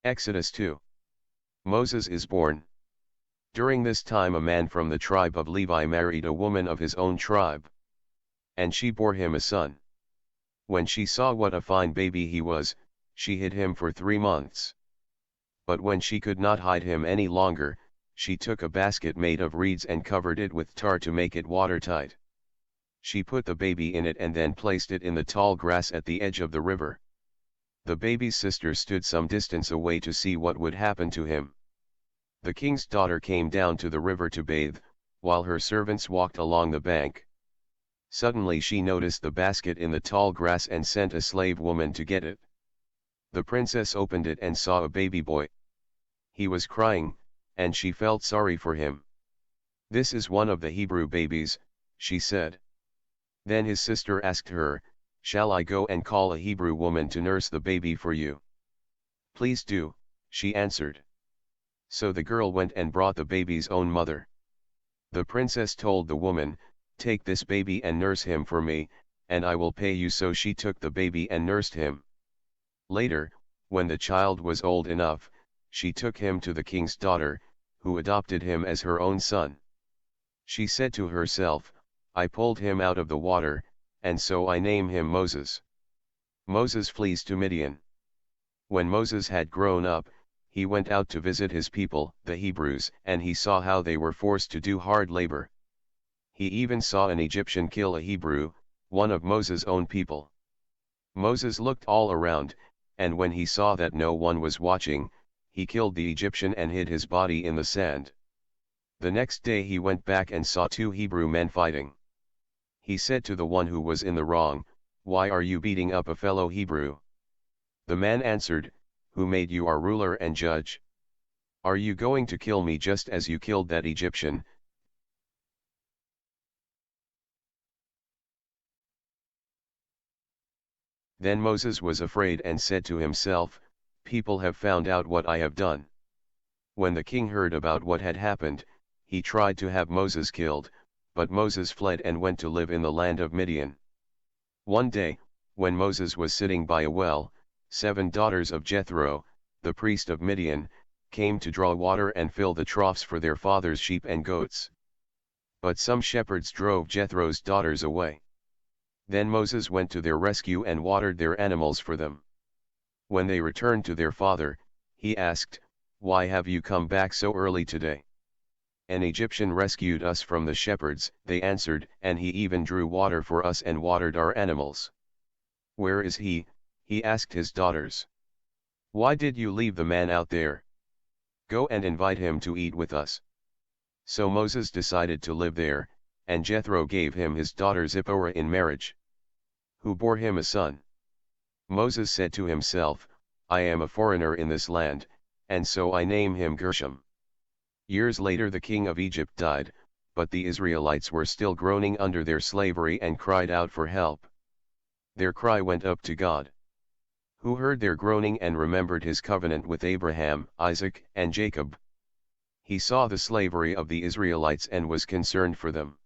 Exodus 2. Moses is born. During this time a man from the tribe of Levi married a woman of his own tribe. And she bore him a son. When she saw what a fine baby he was, she hid him for 3 months. But when she could not hide him any longer, she took a basket made of reeds and covered it with tar to make it watertight. She put the baby in it and then placed it in the tall grass at the edge of the river. The baby's sister stood some distance away to see what would happen to him. The king's daughter came down to the river to bathe, while her servants walked along the bank. Suddenly she noticed the basket in the tall grass and sent a slave woman to get it. The princess opened it and saw a baby boy. He was crying, and she felt sorry for him. "This is one of the Hebrew babies," she said. Then his sister asked her, "Shall I go and call a Hebrew woman to nurse the baby for you?" "Please do," she answered. So the girl went and brought the baby's own mother. The princess told the woman, "Take this baby and nurse him for me, and I will pay you." So she took the baby and nursed him. Later, when the child was old enough, she took him to the king's daughter, who adopted him as her own son. She said to herself, "I pulled him out of the water, and so I name him Moses." Moses flees to Midian. When Moses had grown up, he went out to visit his people, the Hebrews, and he saw how they were forced to do hard labor. He even saw an Egyptian kill a Hebrew, one of Moses' own people. Moses looked all around, and when he saw that no one was watching, he killed the Egyptian and hid his body in the sand. The next day he went back and saw 2 Hebrew men fighting. He said to the one who was in the wrong, "Why are you beating up a fellow Hebrew?" The man answered, "Who made you our ruler and judge? Are you going to kill me just as you killed that Egyptian?" Then Moses was afraid and said to himself, "People have found out what I have done." When the king heard about what had happened, he tried to have Moses killed, but Moses fled and went to live in the land of Midian. One day, when Moses was sitting by a well, 7 daughters of Jethro, the priest of Midian, came to draw water and fill the troughs for their father's sheep and goats. But some shepherds drove Jethro's daughters away. Then Moses went to their rescue and watered their animals for them. When they returned to their father, he asked, "Why have you come back so early today?" "An Egyptian rescued us from the shepherds," they answered, "and he even drew water for us and watered our animals." "Where is he?" he asked his daughters. "Why did you leave the man out there? Go and invite him to eat with us." So Moses decided to live there, and Jethro gave him his daughter Zipporah in marriage, who bore him a son. Moses said to himself, "I am a foreigner in this land, and so I name him Gershom." Years later the king of Egypt died, but the Israelites were still groaning under their slavery and cried out for help. Their cry went up to God, who heard their groaning and remembered his covenant with Abraham, Isaac, and Jacob. He saw the slavery of the Israelites and was concerned for them.